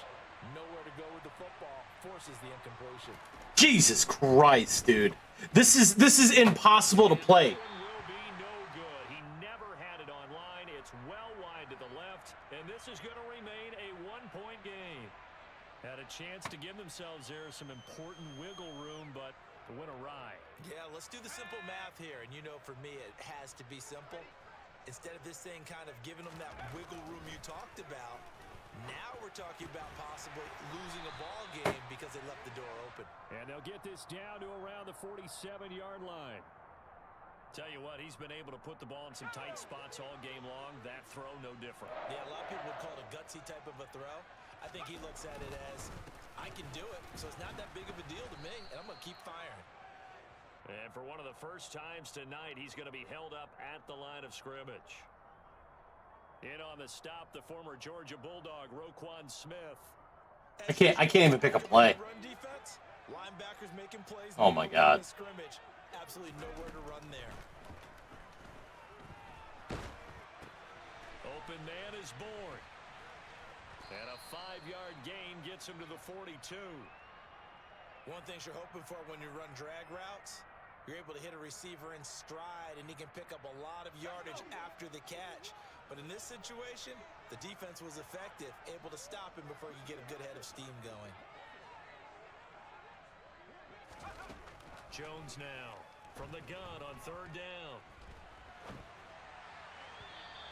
Nowhere to go with the football. Forces the incompletion. Jesus Christ, dude. This is impossible to play. Will be no good. He never had it on line. It's well wide to the left, and this is going to remain a 1-point game. Had a chance to give themselves there some important wiggle room, but it went awry. Yeah, let's do the simple math here. And you know, for me, it has to be simple. Instead of this thing kind of giving them that wiggle room you talked about, now we're talking about possibly losing a ball game because they left the door open. And they'll get this down to around the 47-yard line. Tell you what, he's been able to put the ball in some tight spots all game long. That throw, no different. Yeah, a lot of people would call it a gutsy type of a throw. I think he looks at it as, I can do it, so it's not that big of a deal to me, and I'm going to keep firing. And for one of the first times tonight, he's going to be held up at the line of scrimmage. In on the stop, the former Georgia Bulldog, Roquan Smith. I can't even pick a play. Run defense, linebackers making plays. Oh my God. Scrimmage. Absolutely nowhere to run there. Open man is born. And a 5-yard gain gets him to the 42. One thing you're hoping for when you run drag routes, you're able to hit a receiver in stride, and he can pick up a lot of yardage after the catch. But in this situation, the defense was effective, able to stop him before you get a good head of steam going. Jones now from the gun on 3rd down.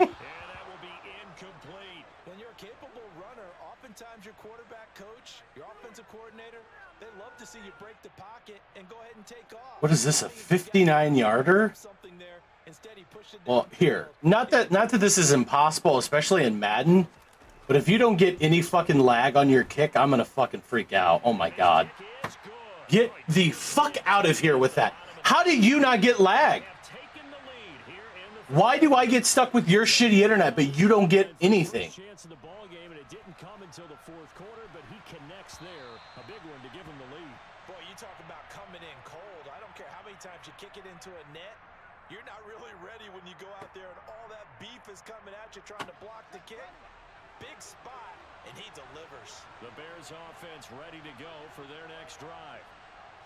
And that will be incomplete. When you're a capable runner, oftentimes your quarterback coach, your offensive coordinator, they love to see you break the pocket and go ahead and take off. What is this, a 59-yarder? Well, here, not that this is impossible, especially in Madden, but if you don't get any fucking lag on your kick, I'm gonna fucking freak out. Oh my God. Get the fuck out of here with that. How did you not get lag? Why do I get stuck with your shitty internet, but you don't get anything? Chance in the ball game, and it didn't come until the 4th quarter, but he connects there. A big one to give him the lead. Boy, you talk about coming in cold. I don't care how many times you kick it into a net. You're not really ready when you go out there and all that beef is coming at you trying to block the kick. Big spot, and he delivers. The Bears offense ready to go for their next drive.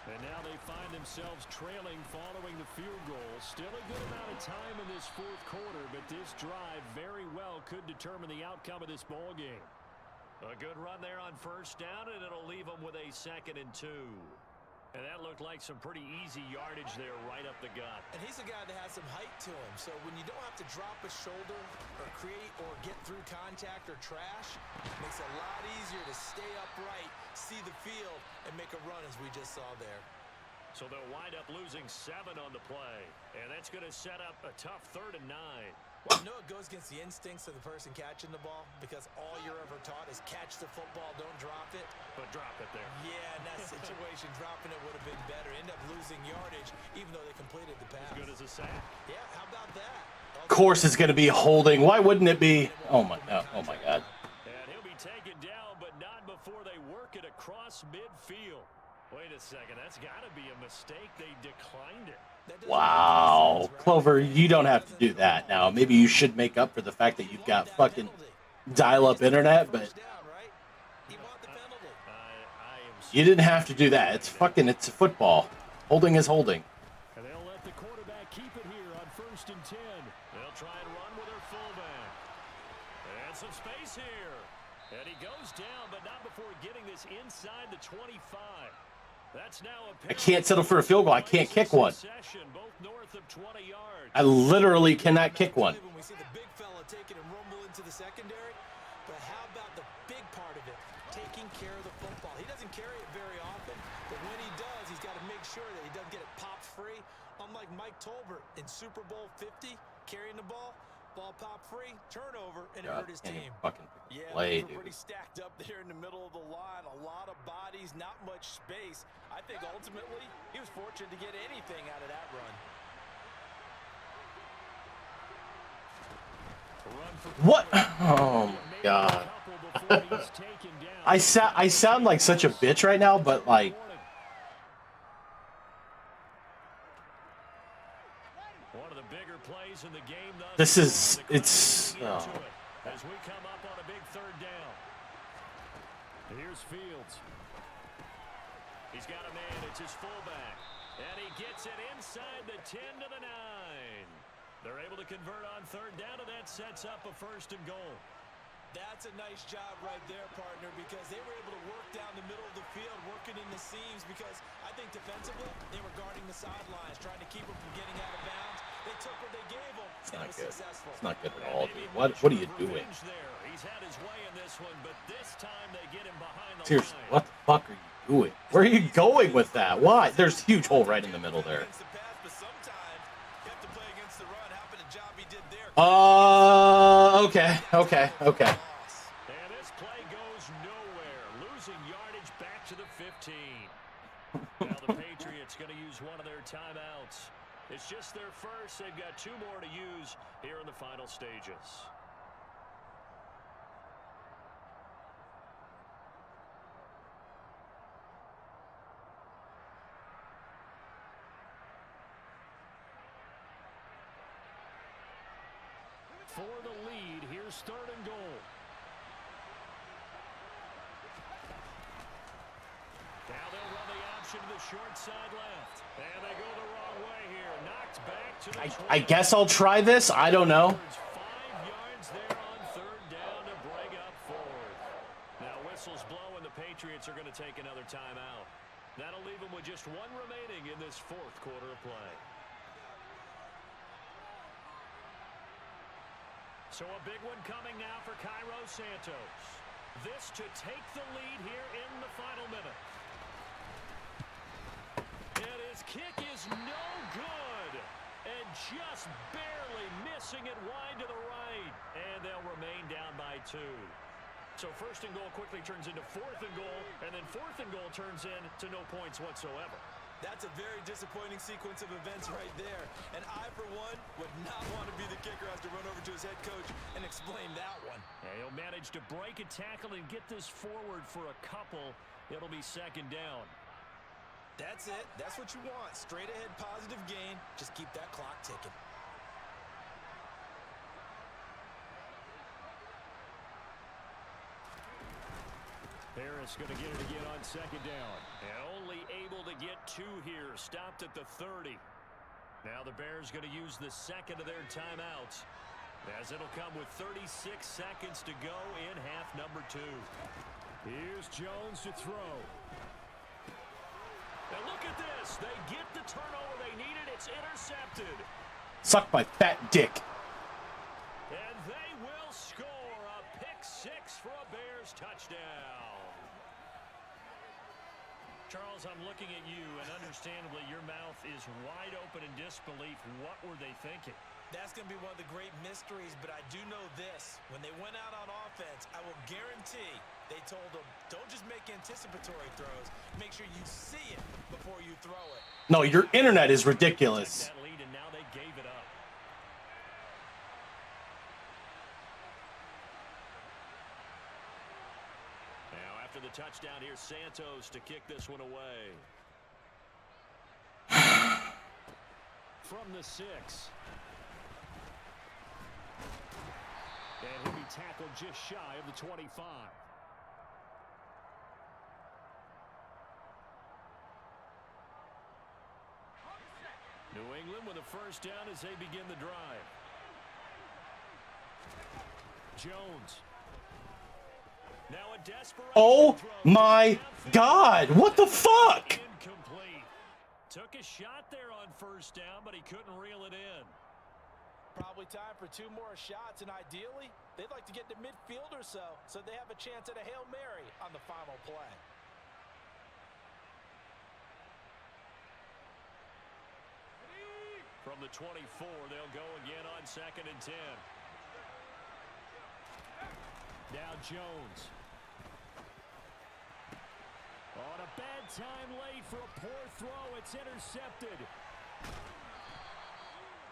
And now they find themselves trailing following the field goal. Still a good amount of time in this 4th quarter, but this drive very well could determine the outcome of this ball game. A good run there on 1st down, and it'll leave them with a 2nd and 2. And that looked like some pretty easy yardage there right up the gut. And he's a guy that has some height to him. So when you don't have to drop a shoulder or create or get through contact or trash, it makes it a lot easier to stay upright, see the field, and make a run as we just saw there. So they'll wind up losing 7 on the play. And that's going to set up a tough 3rd and 9. Well, I know it goes against the instincts of the person catching the ball because all you're ever taught is catch the football, don't drop it. But drop it there. Yeah, in that situation, dropping it would have been better. End up losing yardage, even though they completed the pass. As good as a sack. Yeah, how about that? Of course it's going to be holding. Why wouldn't it be? Oh my God. And he'll be taken down, but not before they work it across midfield. Wait a second, that's got to be a mistake. They declined it. Wow. Clover, you don't have to do that now. Maybe you should make up for the fact that you've got fucking dial-up internet, but you didn't have to do that. It's football. Holding is holding. And they'll let the quarterback keep it here on 1st and 10. They'll try and run with their fullback. And some space here. And he goes down, but not before getting this inside the 25. That's now I can't settle for a field goal. I can't kick one. I literally cannot kick one. When we see the big fella take it and rumble into the secondary, but how about the big part of it, taking care of the football? He doesn't carry it very often, but when he does, he's got to make sure that he doesn't get it popped free. Unlike Mike Tolbert in Super Bowl 50, carrying the ball popped free, turnover, and it hurt his team. Play, dude. Pretty stacked up there in the middle of the line. A lot of bodies, not much space. I think ultimately he was fortunate to get anything out of that run. What? Oh my God. I sound like such a bitch right now, but like. This is, it's, oh. As we come up on a big 3rd down. Here's Fields. He's got a man, it's his fullback. And he gets it inside the 10 to the 9. They're able to convert on 3rd down, and that sets up a 1st and goal. That's a nice job right there, partner, because they were able to work down the middle of the field, working in the seams, because I think defensively, they were guarding the sidelines, trying to keep them from getting out of bounds. They took what they gave them, it's and not it was good. successful. It's not good at all, dude. What are you doing? He's had his way in this one, but this time they get him behind the Seriously, line. what the fuck are you doing? Where are you going with that? Why? There's a huge hole right in the middle there. Okay. And this play goes nowhere, losing yardage back to the 15. Now the Patriots going to use one of their timeouts. It's just their first. They've got 2 more to use here in the final stages. for the lead. Here's 3rd and goal. Now they'll run the option to the short side left. And they go the wrong way here. Knocked back to the I guess I'll try this. I don't know. 5 yards there on 3rd down to bring up 4th. Now whistles blow and the Patriots are going to take another timeout. That'll leave them with just 1 remaining in this 4th quarter of play. So a big one coming now for Cairo Santos. This to take the lead here in the final minute. And his kick is no good. And just barely missing it wide to the right. And they'll remain down by 2. So 1st and goal quickly turns into 4th and goal. And then 4th and goal turns into no points whatsoever. That's a very disappointing sequence of events right there. And I, for one, would not want to be the kicker, have to run over to his head coach and explain that one. Yeah, he'll manage to break a tackle and get this forward for a couple. It'll be 2nd down. That's it. That's what you want. Straight ahead positive gain. Just keep that clock ticking. Harris going to get it again on 2nd down. And only able to get 2 here. Stopped at the 30. Now the Bears going to use the 2nd of their timeouts, as it'll come with 36 seconds to go in half number 2. Here's Jones to throw. And look at this. They get the turnover they needed. It's intercepted. Suck my fat dick. And they will score a pick 6 for a Bears touchdown. Charles, I'm looking at you, and understandably, your mouth is wide open in disbelief. What were they thinking? That's going to be one of the great mysteries, but I do know this. When they went out on offense, I will guarantee they told them, don't just make anticipatory throws. Make sure you see it before you throw it. No, your internet is ridiculous. That lead, and now they gave it up. Now, after the touchdown, here's Santos to kick this one away. From the 6. And he'll be tackled just shy of the 25. New England with a 1st down as they begin the drive. Jones. Now a desperate. Oh my God! What the fuck? Incomplete. Took a shot there on 1st down, but he couldn't reel it in. Probably time for 2 more shots, and ideally, they'd like to get to midfield or so they have a chance at a Hail Mary on the final play. From the 24, they'll go again on 2nd and 10. Now Jones. On a bad time late for a poor throw. It's intercepted.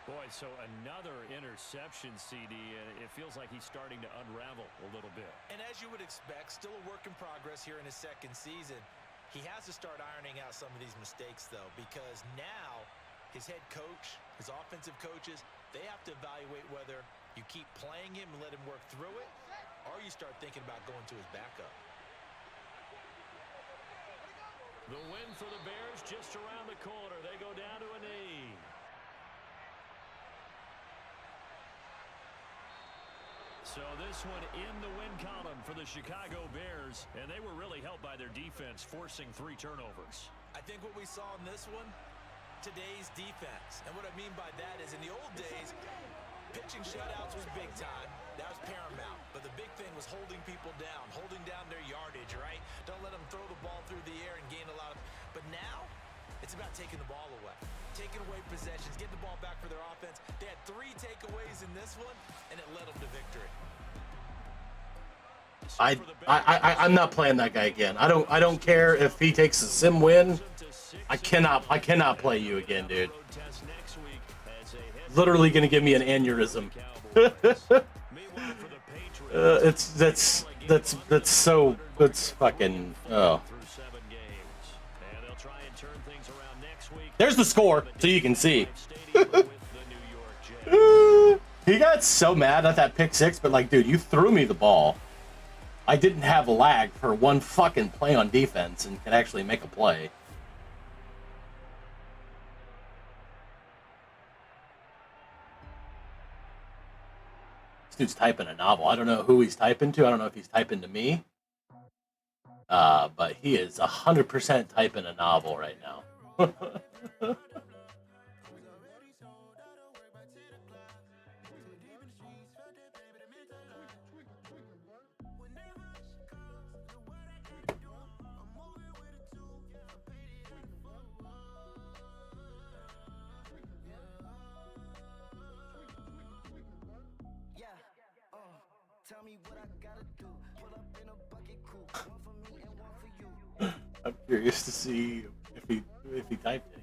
Boy, so another interception, CD, and it feels like he's starting to unravel a little bit. And as you would expect, still a work in progress here in his 2nd season. He has to start ironing out some of these mistakes, though, because now his head coach, his offensive coaches, they have to evaluate whether you keep playing him and let him work through it, or you start thinking about going to his backup. The win for the Bears just around the corner. They go down to a knee. So this one in the win column for the Chicago Bears, and they were really helped by their defense, forcing 3 turnovers. I think what we saw in this one, today's defense. And what I mean by that is in the old days, pitching shutouts was big time. That was paramount. But the big thing was holding people down, holding down their yardage, right? Don't let them throw the ball through the air and gain a lot of... But now, it's about taking the ball away. Taking away possessions, getting the ball back for their offense. They had 3 takeaways in this one, and it led them to victory. I'm not playing that guy again. I don't care if he takes a sim win. I cannot play you again, dude. Literally gonna give me an aneurysm. That's fucking oh. There's the score, so you can see. He got so mad at that pick six, but like, dude, you threw me the ball. I didn't have lag for one fucking play on defense and could actually make a play. This dude's typing a novel. I don't know who he's typing to. I don't know if he's typing to me. But he is 100% typing a novel right now. I'm curious to see if he typed anything.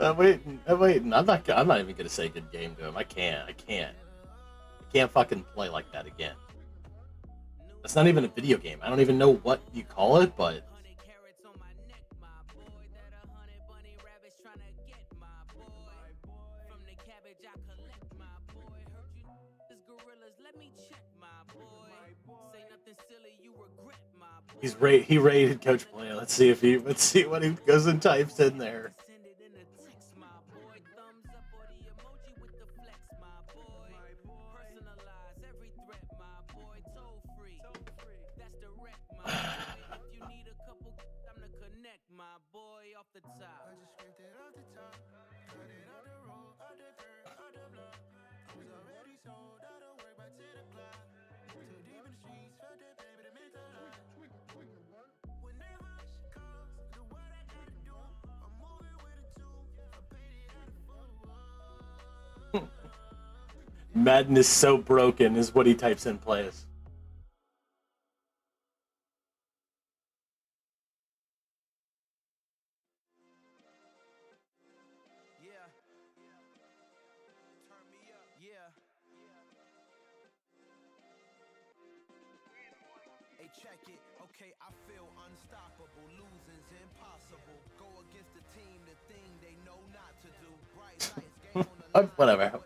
I'm waiting. I'm not even gonna say good game to him. I can't fucking play like that again. That's not even a video game. I don't even know what you call it, but he rated Coach Play. Let's see what he goes and types in there. Madden is so broken is what he types in plays. Whatever.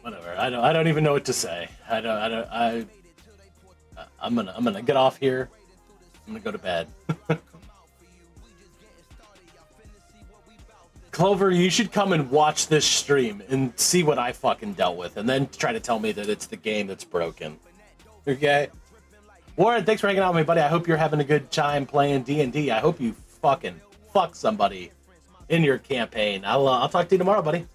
Whatever. I don't even know what to say. I'm gonna get off here. I'm gonna go to bed. Clover, you should come and watch this stream and see what I fucking dealt with, and then try to tell me that it's the game that's broken. Okay? Warren, thanks for hanging out with me, buddy. I hope you're having a good time playing D&D. I hope you fucking fuck somebody in your campaign. I'll talk to you tomorrow, buddy.